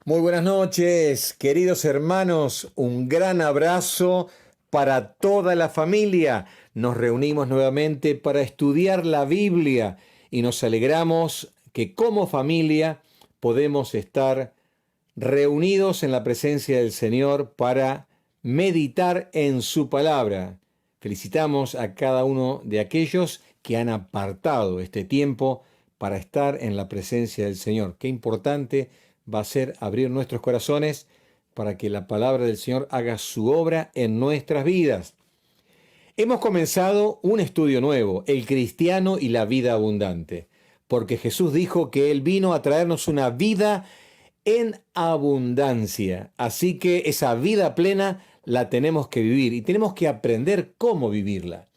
Muy buenas noches, queridos hermanos. Un gran abrazo para toda la familia. Nos reunimos nuevamente para estudiar la Biblia y nos alegramos que como familia podemos estar reunidos en la presencia del Señor para meditar en su palabra. Felicitamos a cada uno de aquellos que han apartado este tiempo para estar en la presencia del Señor. Qué importante va a ser abrir nuestros corazones para que la palabra del Señor haga su obra en nuestras vidas. Hemos comenzado un estudio nuevo, el cristiano y la vida abundante, porque Jesús dijo que Él vino a traernos una vida en abundancia. Así que esa vida plena la tenemos que vivir y tenemos que aprender cómo vivirla.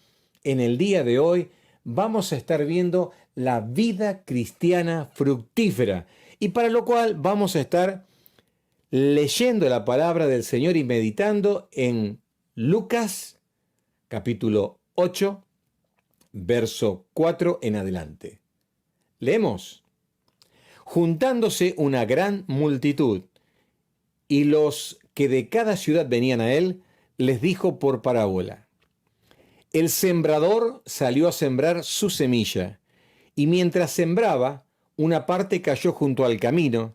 En el día de hoy vamos a estar viendo la vida cristiana fructífera y para lo cual vamos a estar leyendo la palabra del Señor y meditando en Lucas capítulo 8, verso 4 en adelante. Leemos. Juntándose una gran multitud, y los que de cada ciudad venían a él, les dijo por parábola: El sembrador salió a sembrar su semilla, y mientras sembraba, una parte cayó junto al camino,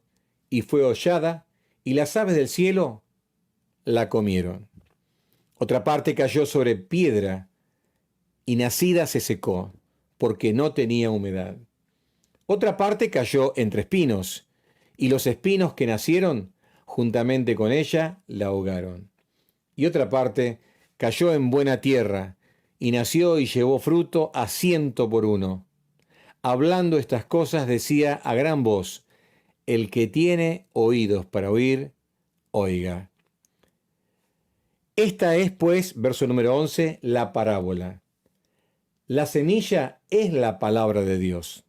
y fue hollada, y las aves del cielo la comieron. Otra parte cayó sobre piedra, y nacida se secó, porque no tenía humedad. Otra parte cayó entre espinos, y los espinos que nacieron juntamente con ella la ahogaron. Y otra parte cayó en buena tierra, y nació y llevó fruto a 100 por 1. Hablando estas cosas decía a gran voz: El que tiene oídos para oír, oiga. Esta es, pues, verso número 11, la parábola. La semilla es la palabra de Dios.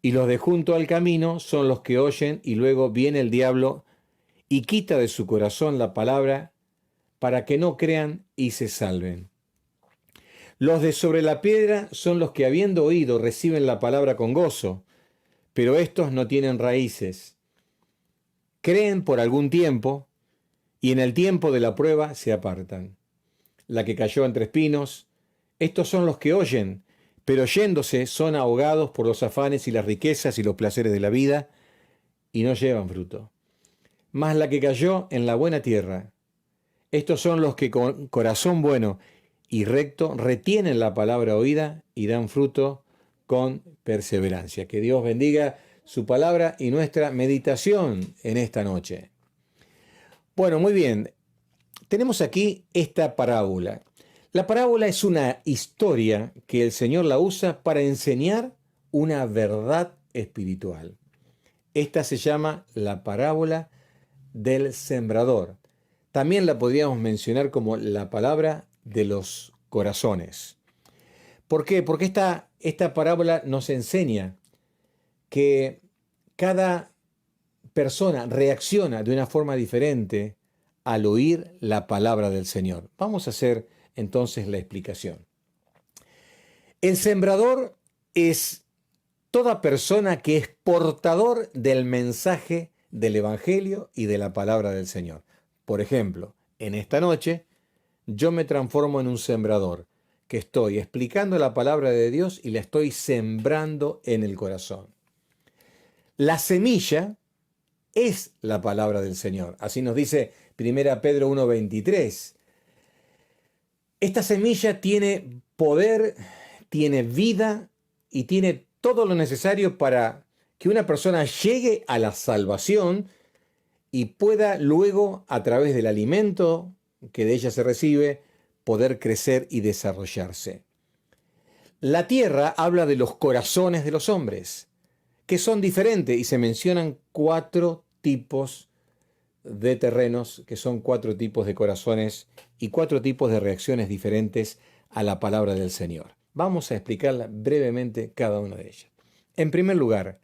Y los de junto al camino son los que oyen, y luego viene el diablo y quita de su corazón la palabra para que no crean y se salven. Los de sobre la piedra son los que, habiendo oído, reciben la palabra con gozo, pero estos no tienen raíces. Creen por algún tiempo y en el tiempo de la prueba se apartan. La que cayó entre espinos, estos son los que oyen, pero yéndose son ahogados por los afanes y las riquezas y los placeres de la vida, y no llevan fruto. Mas la que cayó en la buena tierra, estos son los que con corazón bueno y recto retienen la palabra oída y dan fruto con perseverancia. Que Dios bendiga su palabra y nuestra meditación en esta noche. Bueno, muy bien. Tenemos aquí esta parábola. La parábola es una historia que el Señor la usa para enseñar una verdad espiritual. Esta se llama la parábola del sembrador. También la podríamos mencionar como la palabra de los corazones. ¿Por qué? Porque esta parábola nos enseña que cada persona reacciona de una forma diferente al oír la palabra del Señor. Vamos a hacer entonces la explicación. El sembrador es toda persona que es portador del mensaje del Evangelio y de la palabra del Señor. Por ejemplo, en esta noche yo me transformo en un sembrador, que estoy explicando la palabra de Dios y la estoy sembrando en el corazón. La semilla es la palabra del Señor. Así nos dice 1 Pedro 1:23. Esta semilla tiene poder, tiene vida y tiene todo lo necesario para que una persona llegue a la salvación y pueda luego, a través del alimento que de ella se recibe, poder crecer y desarrollarse. La tierra habla de los corazones de los hombres, que son diferentes, y se mencionan 4 tipos de terrenos, que son 4 tipos de corazones y 4 tipos de reacciones diferentes a la palabra del Señor. Vamos a explicarla brevemente cada una de ellas. En primer lugar,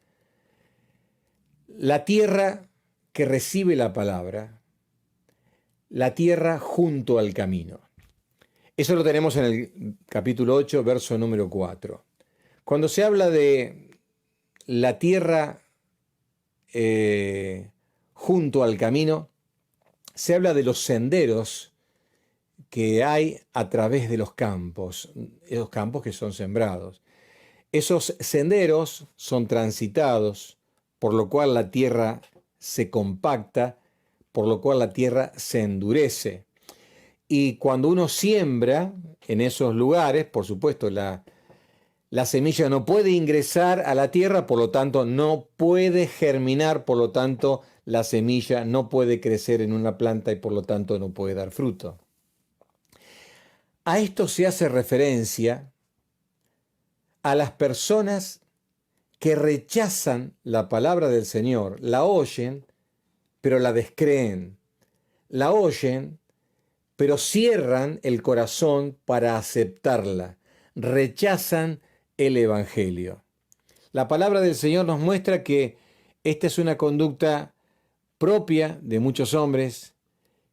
la tierra que recibe la palabra, la tierra junto al camino. Eso lo tenemos en el capítulo 8, verso número 4. Cuando se habla de la tierra junto al camino, se habla de los senderos que hay a través de los campos, esos campos que son sembrados. Esos senderos son transitados, por lo cual la tierra se compacta, por lo cual la tierra se endurece. Y cuando uno siembra en esos lugares, por supuesto, la semilla no puede ingresar a la tierra, por lo tanto no puede germinar, por lo tanto la semilla no puede crecer en una planta y por lo tanto no puede dar fruto. A esto se hace referencia a las personas que rechazan la palabra del Señor, la oyen, pero la descreen. La oyen, pero cierran el corazón para aceptarla. Rechazan el Evangelio. La palabra del Señor nos muestra que esta es una conducta propia de muchos hombres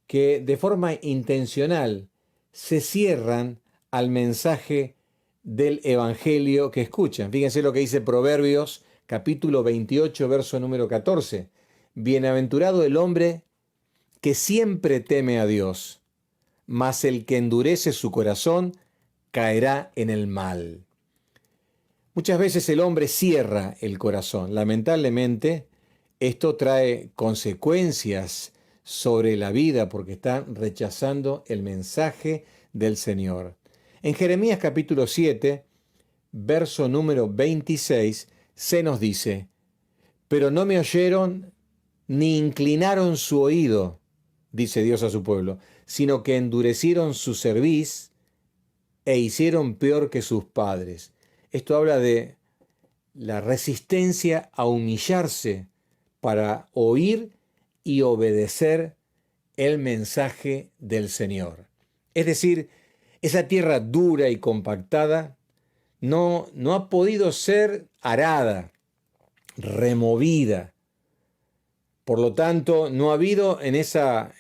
que de forma intencional se cierran al mensaje del Evangelio que escuchan. Fíjense lo que dice Proverbios capítulo 28, verso número 14. Bienaventurado el hombre que siempre teme a Dios, mas el que endurece su corazón caerá en el mal. Muchas veces el hombre cierra el corazón. Lamentablemente, esto trae consecuencias sobre la vida porque están rechazando el mensaje del Señor. En Jeremías capítulo 7, verso número 26, se nos dice: pero no me oyeron ni inclinaron su oído, dice Dios a su pueblo, sino que endurecieron su cerviz e hicieron peor que sus padres. Esto habla de la resistencia a humillarse para oír y obedecer el mensaje del Señor. Es decir, esa tierra dura y compactada no ha podido ser arada, removida. Por lo tanto, no ha habido en esa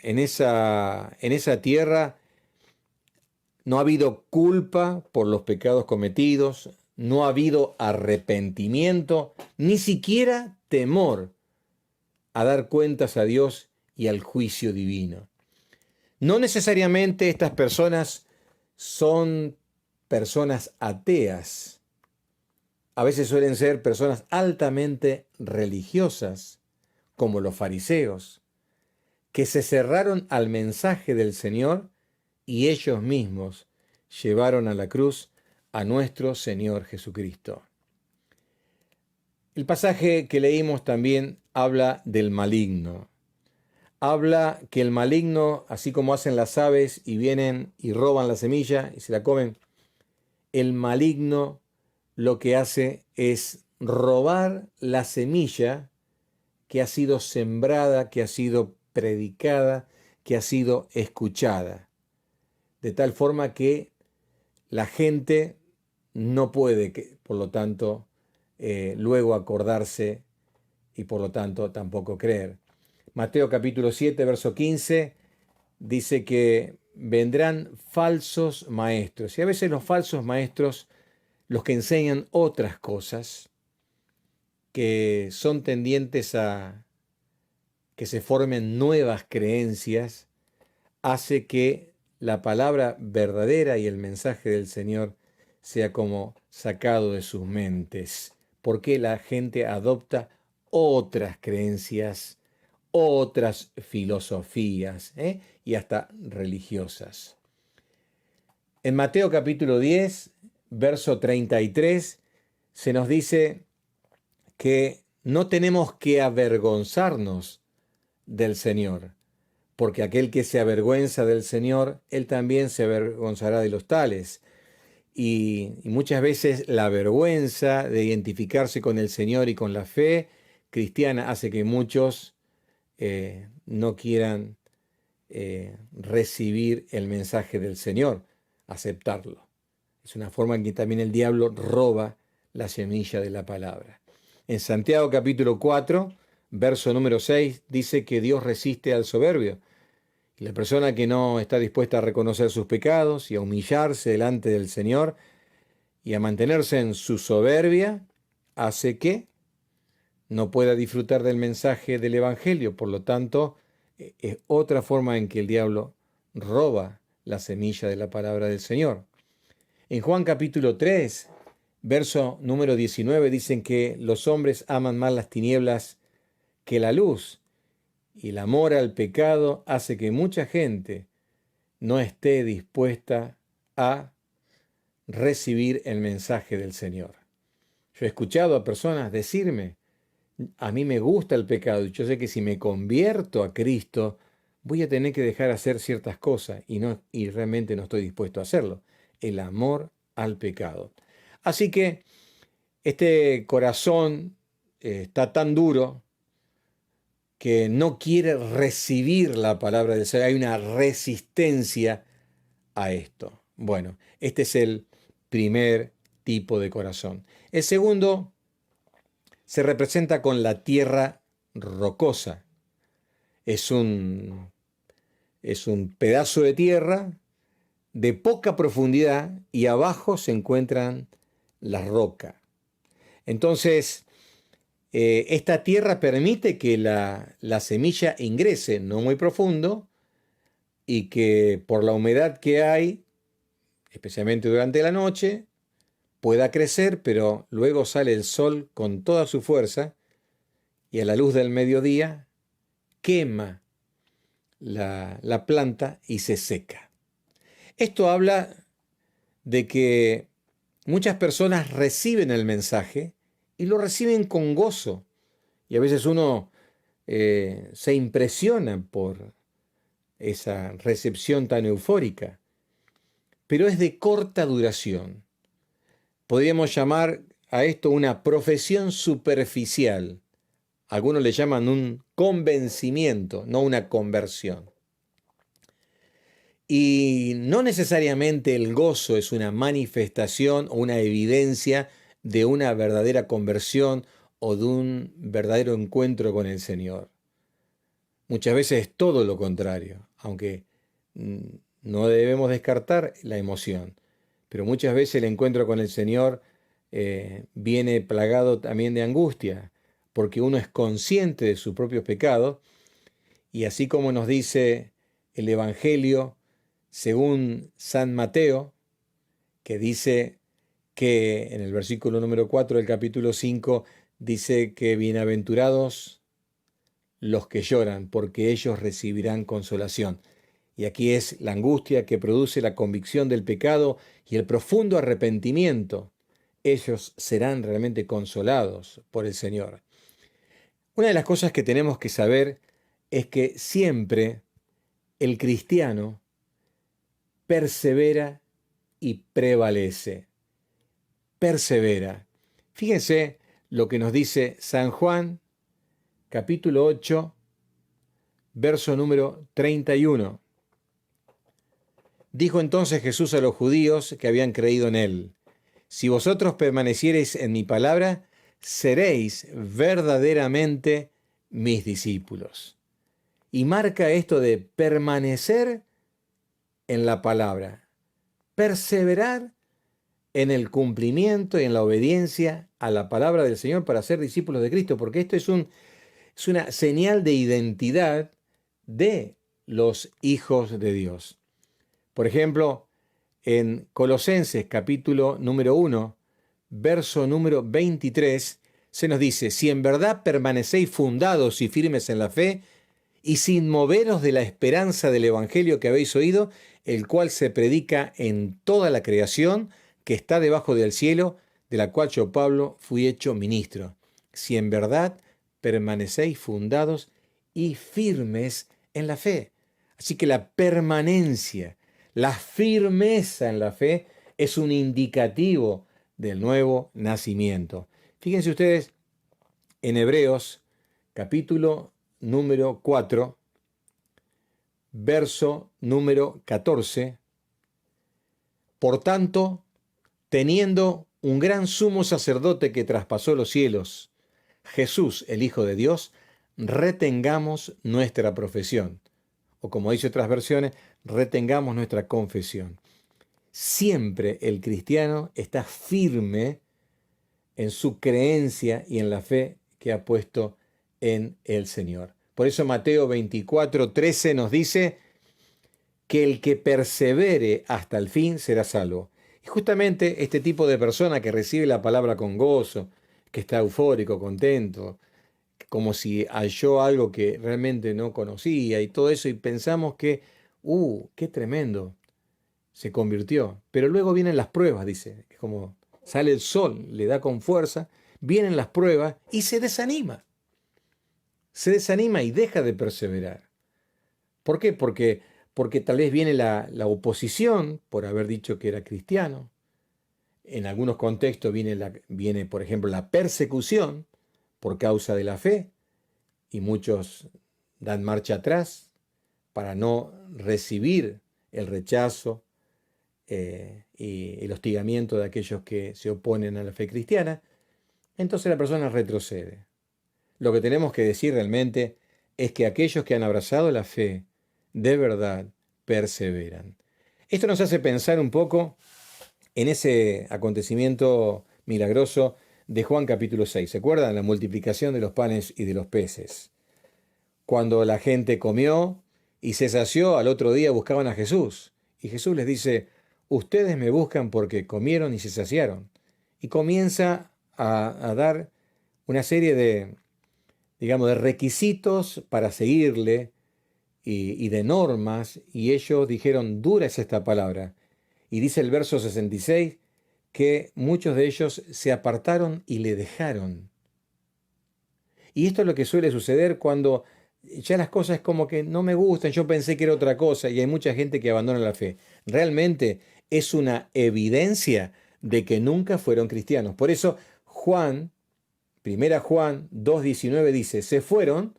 tierra, no ha habido culpa por los pecados cometidos, no ha habido arrepentimiento, ni siquiera temor a dar cuentas a Dios y al juicio divino. No necesariamente estas personas son personas ateas. A veces suelen ser personas altamente religiosas, como los fariseos, que se cerraron al mensaje del Señor y ellos mismos llevaron a la cruz a nuestro Señor Jesucristo. El pasaje que leímos también habla del maligno. Habla que el maligno, así como hacen las aves y vienen y roban la semilla y se la comen, el maligno lo que hace es robar la semilla que ha sido sembrada, que ha sido predicada, que ha sido escuchada. De tal forma que la gente no puede, por lo tanto, luego acordarse y por lo tanto tampoco creer. Mateo capítulo 7, verso 15, dice que vendrán falsos maestros. Y a veces los falsos maestros, los que enseñan otras cosas, que son tendientes a que se formen nuevas creencias, hace que la palabra verdadera y el mensaje del Señor sea como sacado de sus mentes, porque la gente adopta otras creencias, otras filosofías y hasta religiosas. En Mateo capítulo 10, verso 33, se nos dice que no tenemos que avergonzarnos del Señor, porque aquel que se avergüenza del Señor, él también se avergonzará de los tales. Y muchas veces la vergüenza de identificarse con el Señor y con la fe cristiana hace que muchos no quieran recibir el mensaje del Señor, aceptarlo. Es una forma en que también el diablo roba la semilla de la palabra. En Santiago capítulo 4, verso número 6, dice que Dios resiste al soberbio. Y la persona que no está dispuesta a reconocer sus pecados y a humillarse delante del Señor y a mantenerse en su soberbia, hace que no pueda disfrutar del mensaje del Evangelio. Por lo tanto, es otra forma en que el diablo roba la semilla de la palabra del Señor. En Juan capítulo 3, verso número 19, dicen que los hombres aman más las tinieblas que la luz, y el amor al pecado hace que mucha gente no esté dispuesta a recibir el mensaje del Señor. Yo he escuchado a personas decirme, a mí me gusta el pecado, y yo sé que si me convierto a Cristo, voy a tener que dejar hacer ciertas cosas, y realmente no estoy dispuesto a hacerlo. El amor al pecado. Así que este corazón está tan duro que no quiere recibir la palabra del Señor. Hay una resistencia a esto. Bueno, este es el primer tipo de corazón. El segundo se representa con la tierra rocosa. Es un pedazo de tierra de poca profundidad y abajo se encuentran las rocas. Entonces, esta tierra permite que la semilla ingrese no muy profundo y que por la humedad que hay, especialmente durante la noche, pueda crecer, pero luego sale el sol con toda su fuerza y a la luz del mediodía quema la planta y se seca. Esto habla de que muchas personas reciben el mensaje y lo reciben con gozo. Y a veces uno se impresiona por esa recepción tan eufórica, pero es de corta duración. Podríamos llamar a esto una profesión superficial. Algunos le llaman un convencimiento, no una conversión. Y no necesariamente el gozo es una manifestación o una evidencia de una verdadera conversión o de un verdadero encuentro con el Señor. Muchas veces es todo lo contrario, aunque no debemos descartar la emoción. Pero muchas veces el encuentro con el Señor viene plagado también de angustia, porque uno es consciente de sus propios pecados, y así como nos dice el Evangelio según San Mateo, que dice que en el versículo número 4 del capítulo 5, dice que bienaventurados los que lloran, porque ellos recibirán consolación. Y aquí es la angustia que produce la convicción del pecado y el profundo arrepentimiento. Ellos serán realmente consolados por el Señor. Una de las cosas que tenemos que saber es que siempre el cristiano persevera y prevalece. Persevera. Fíjense lo que nos dice San Juan, capítulo 8, verso número 31. Dijo entonces Jesús a los judíos que habían creído en él: si vosotros permaneciereis en mi palabra, seréis verdaderamente mis discípulos. Y marca esto de permanecer en la palabra, perseverar en el cumplimiento y en la obediencia a la palabra del Señor para ser discípulos de Cristo, porque esto es una señal de identidad de los hijos de Dios. Por ejemplo, en Colosenses capítulo número 1, verso número 23, se nos dice: si en verdad permanecéis fundados y firmes en la fe, y sin moveros de la esperanza del Evangelio que habéis oído, el cual se predica en toda la creación que está debajo del cielo, de la cual yo, Pablo, fui hecho ministro. Si en verdad permanecéis fundados y firmes en la fe. Así que la permanencia, la firmeza en la fe es un indicativo del nuevo nacimiento. Fíjense ustedes en Hebreos capítulo número 4, verso número 14. Por tanto, teniendo un gran sumo sacerdote que traspasó los cielos, Jesús, el Hijo de Dios, retengamos nuestra profesión. O como dice otras versiones, retengamos nuestra confesión. Siempre el cristiano está firme en su creencia y en la fe que ha puesto en el Señor. Por eso Mateo 24:13 nos dice que el que persevere hasta el fin será salvo. Y justamente este tipo de persona que recibe la palabra con gozo, que está eufórico, contento, como si halló algo que realmente no conocía y todo eso, y pensamos que, qué tremendo, se convirtió. Pero luego vienen las pruebas, dice, es como sale el sol, le da con fuerza, vienen las pruebas y se desanima. Se desanima y deja de perseverar. ¿Por qué? Porque tal vez viene la oposición por haber dicho que era cristiano. En algunos contextos viene, por ejemplo, la persecución por causa de la fe, y muchos dan marcha atrás para no recibir el rechazo y el hostigamiento de aquellos que se oponen a la fe cristiana. Entonces la persona retrocede. Lo que tenemos que decir realmente es que aquellos que han abrazado la fe de verdad perseveran. Esto nos hace pensar un poco en ese acontecimiento milagroso de Juan capítulo 6. ¿Se acuerdan? La multiplicación de los panes y de los peces. Cuando la gente comió y se sació, al otro día buscaban a Jesús. Y Jesús les dice, ustedes me buscan porque comieron y se saciaron. Y comienza a dar una serie de, digamos, de requisitos para seguirle y de normas. Y ellos dijeron, dura es esta palabra. Y dice el verso 66 que muchos de ellos se apartaron y le dejaron. Y esto es lo que suele suceder cuando ya las cosas como que no me gustan, yo pensé que era otra cosa y hay mucha gente que abandona la fe. Realmente es una evidencia de que nunca fueron cristianos. Por eso Juan, primera Juan 2:19 dice, se fueron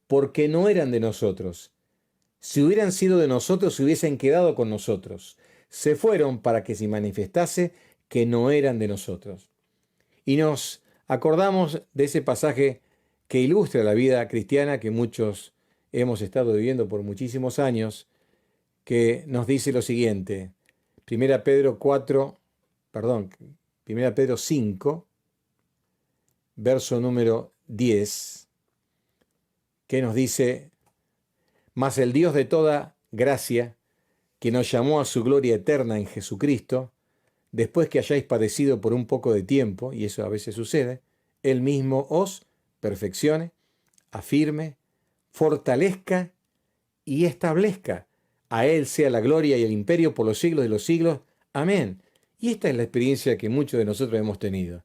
porque no eran de nosotros. Si hubieran sido de nosotros, se hubiesen quedado con nosotros. Se fueron para que se manifestase que no eran de nosotros. Y nos acordamos de ese pasaje que ilustra la vida cristiana que muchos hemos estado viviendo por muchísimos años, que nos dice lo siguiente, Primera Pedro 5, verso número 10, que nos dice, mas el Dios de toda gracia, que nos llamó a su gloria eterna en Jesucristo, después que hayáis padecido por un poco de tiempo, y eso a veces sucede, Él mismo os perfeccione, afirme, fortalezca y establezca. A Él sea la gloria y el imperio por los siglos de los siglos. Amén. Y esta es la experiencia que muchos de nosotros hemos tenido,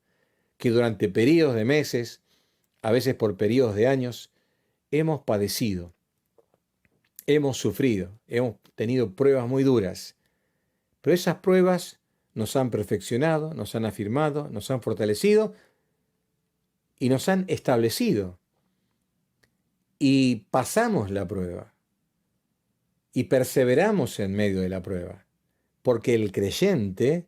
que durante periodos de meses, a veces por periodos de años, hemos padecido, hemos sufrido, hemos tenido pruebas muy duras, pero esas pruebas nos han perfeccionado, nos han afirmado, nos han fortalecido y nos han establecido. Y pasamos la prueba y perseveramos en medio de la prueba, porque el creyente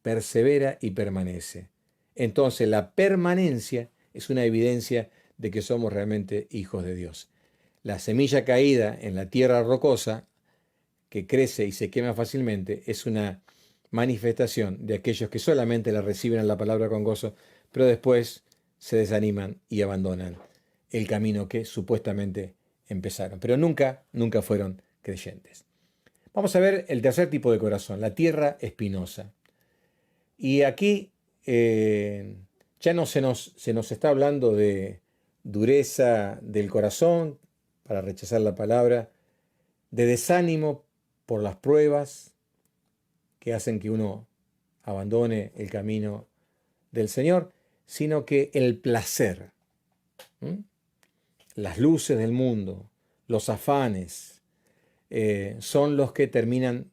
persevera y permanece. Entonces la permanencia es una evidencia de que somos realmente hijos de Dios. La semilla caída en la tierra rocosa, que crece y se quema fácilmente, es una manifestación de aquellos que solamente la reciben en la palabra con gozo, pero después se desaniman y abandonan el camino que supuestamente empezaron, pero nunca fueron creyentes. Vamos a ver el tercer tipo de corazón, la tierra espinosa. Y aquí ya no se nos está hablando de dureza del corazón para rechazar la palabra, de desánimo por las pruebas que hacen que uno abandone el camino del Señor, sino que el placer, las luces del mundo, los afanes, son los que terminan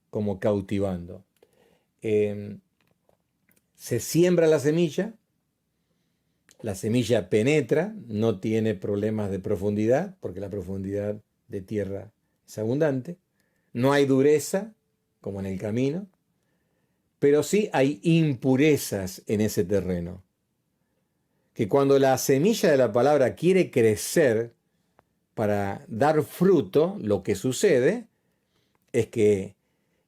como cautivando. Se siembra la semilla penetra, no tiene problemas de profundidad, porque la profundidad de tierra es abundante, no hay dureza, como en el camino, pero sí hay impurezas en ese terreno. Que cuando la semilla de la palabra quiere crecer para dar fruto, lo que sucede es que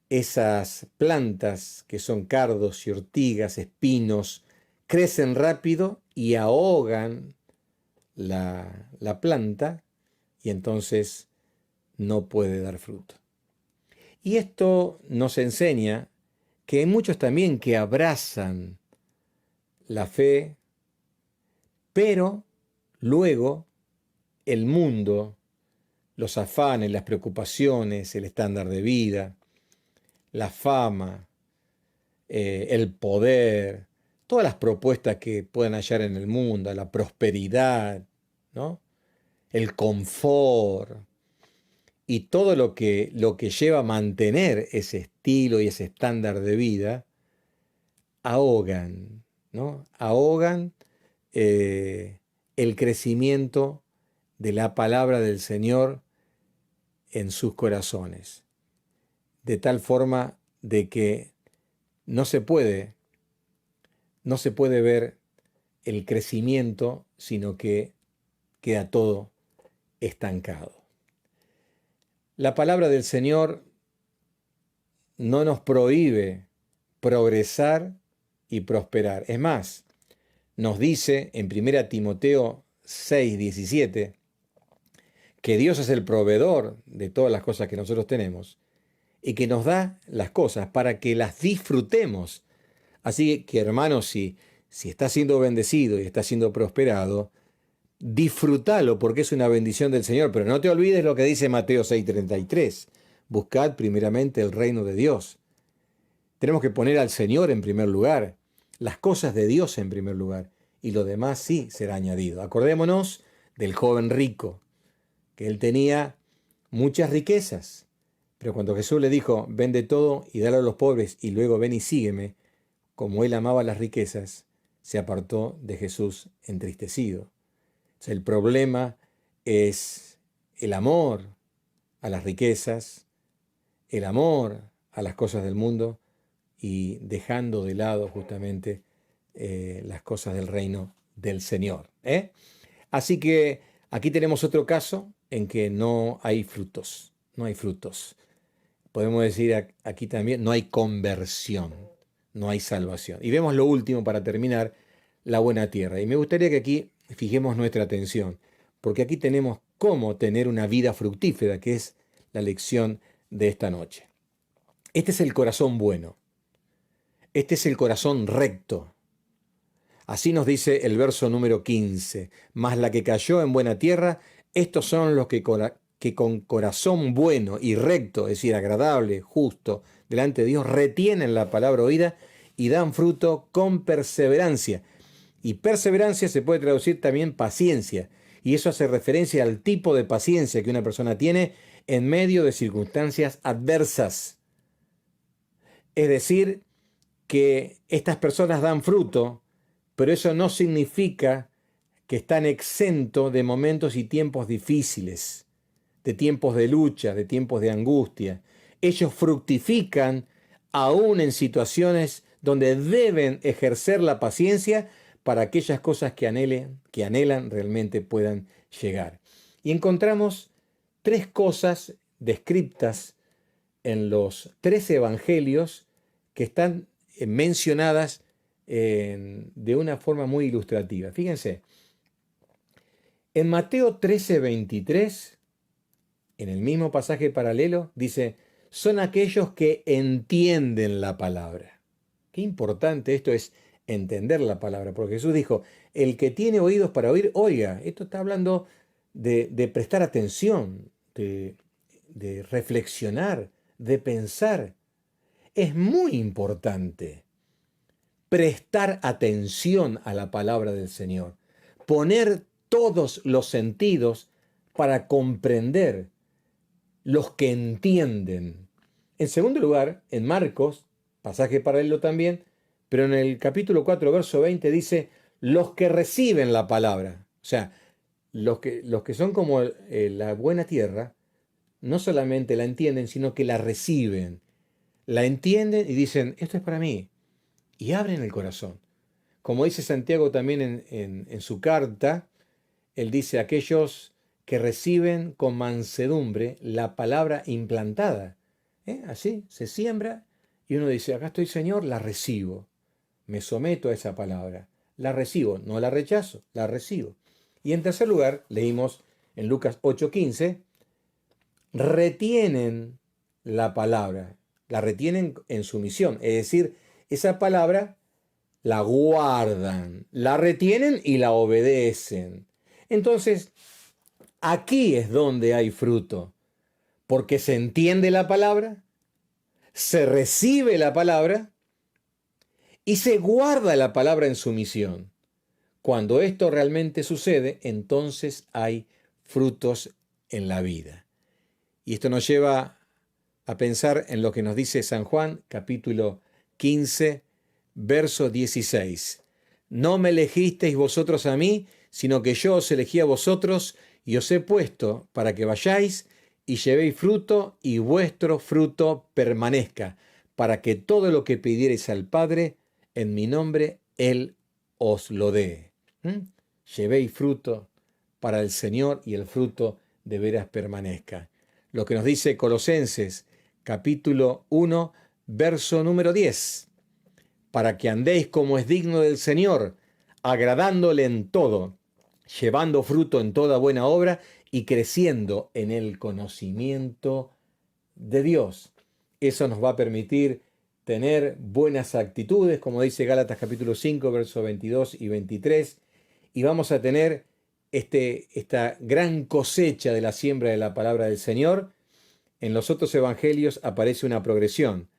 esas plantas que son cardos y ortigas, espinos, crecen rápido y ahogan la planta y entonces no puede dar fruto. Y esto nos enseña que hay muchos también que abrazan la fe, pero luego el mundo, los afanes, las preocupaciones, el estándar de vida, la fama, el poder, todas las propuestas que puedan hallar en el mundo, la prosperidad, ¿no? El confort y todo lo que lleva a mantener ese estilo y ese estándar de vida, ahogan, ¿no? Ahogan el crecimiento de la palabra del Señor en sus corazones, de tal forma de que no se puede ver el crecimiento, sino que queda todo estancado. La palabra del Señor no nos prohíbe progresar y prosperar. Es más, nos dice en 1 Timoteo 6:17 que Dios es el proveedor de todas las cosas que nosotros tenemos y que nos da las cosas para que las disfrutemos. Así que, hermanos, si estás siendo bendecido y estás siendo prosperado, disfrútalo porque es una bendición del Señor. Pero no te olvides lo que dice Mateo 6:33. Buscad primeramente el reino de Dios. Tenemos que poner al Señor en primer lugar, las cosas de Dios en primer lugar, y lo demás sí será añadido. Acordémonos del joven rico, que él tenía muchas riquezas, pero cuando Jesús le dijo, vende todo y dale a los pobres y luego ven y sígueme, como él amaba las riquezas, se apartó de Jesús entristecido. O sea, el problema es el amor a las riquezas, el amor a las cosas del mundo y dejando de lado justamente las cosas del reino del Señor. Así que aquí tenemos otro caso en que no hay frutos, no hay frutos. Podemos decir aquí también, no hay conversión, no hay salvación. Y vemos lo último para terminar, la buena tierra. Y me gustaría que aquí fijemos nuestra atención, porque aquí tenemos cómo tener una vida fructífera, que es la lección de esta noche. Este es el corazón bueno, este es el corazón recto. Así nos dice el verso número 15, mas la que cayó en buena tierra, estos son los que con corazón bueno y recto, es decir, agradable, justo, delante de Dios, retienen la palabra oída y dan fruto con perseverancia. Y perseverancia se puede traducir también paciencia. Y eso hace referencia al tipo de paciencia que una persona tiene en medio de circunstancias adversas. Es decir, que estas personas dan fruto, pero eso no significa que están exentos de momentos y tiempos difíciles, de tiempos de lucha, de tiempos de angustia. Ellos fructifican aún en situaciones donde deben ejercer la paciencia para aquellas cosas que anhelan realmente puedan llegar. Y encontramos tres cosas descritas en los tres evangelios que están mencionadas de una forma muy ilustrativa. Fíjense, en Mateo 13:23, en el mismo pasaje paralelo, dice, son aquellos que entienden la palabra. Qué importante esto es entender la palabra, porque Jesús dijo, el que tiene oídos para oír, oiga. Esto está hablando de prestar atención, de reflexionar, de pensar. Es muy importante prestar atención a la palabra del Señor, poner todos los sentidos para comprender los que entienden. En segundo lugar, en Marcos, pasaje paralelo también, pero en el capítulo 4, verso 20 dice, los que reciben la palabra, o sea, los que son como la buena tierra, no solamente la entienden, sino que la reciben. La entienden y dicen, esto es para mí, y abren el corazón. Como dice Santiago también en su carta, él dice, aquellos que reciben con mansedumbre la palabra implantada. Así, se siembra y uno dice, acá estoy Señor, la recibo, me someto a esa palabra, la recibo, no la rechazo, la recibo. Y en tercer lugar, leímos en Lucas 8:15, retienen la palabra, la retienen en su misión, es decir, esa palabra la guardan, la retienen y la obedecen. Entonces, aquí es donde hay fruto, porque se entiende la palabra, se recibe la palabra y se guarda la palabra en su misión. Cuando esto realmente sucede, entonces hay frutos en la vida. Y esto nos lleva a pensar en lo que nos dice San Juan, capítulo 15, verso 16. No me elegisteis vosotros a mí, sino que yo os elegí a vosotros y os he puesto para que vayáis y llevéis fruto y vuestro fruto permanezca, para que todo lo que pidiereis al Padre en mi nombre, Él os lo dé. Llevéis fruto para el Señor y el fruto de veras permanezca. Lo que nos dice Colosenses capítulo 1, verso número 10. Para que andéis como es digno del Señor, agradándole en todo, llevando fruto en toda buena obra y creciendo en el conocimiento de Dios. Eso nos va a permitir tener buenas actitudes, como dice Gálatas capítulo 5, versos 22 y 23, y vamos a tener esta gran cosecha de la siembra de la palabra del Señor. En los otros evangelios aparece una progresión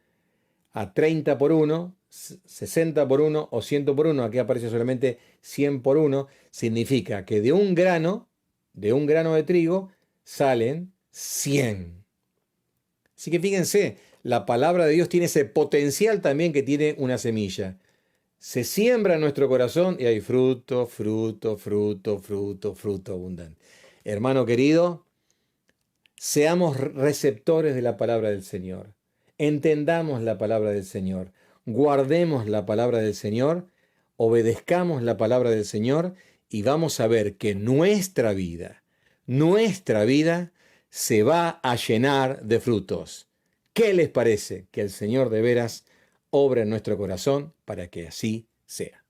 a 30 por 1, 60 por 1 o 100 por 1. Aquí aparece solamente 100 por 1. Significa que de un grano de trigo salen 100. Así que fíjense, la palabra de Dios tiene ese potencial también que tiene una semilla. Se siembra en nuestro corazón y hay fruto, fruto, fruto, fruto, fruto abundante. Hermano querido, seamos receptores de la palabra del Señor. Entendamos la palabra del Señor. Guardemos la palabra del Señor. Obedezcamos la palabra del Señor y vamos a ver que nuestra vida se va a llenar de frutos. ¿Qué les parece? Que el Señor de veras obra en nuestro corazón para que así sea.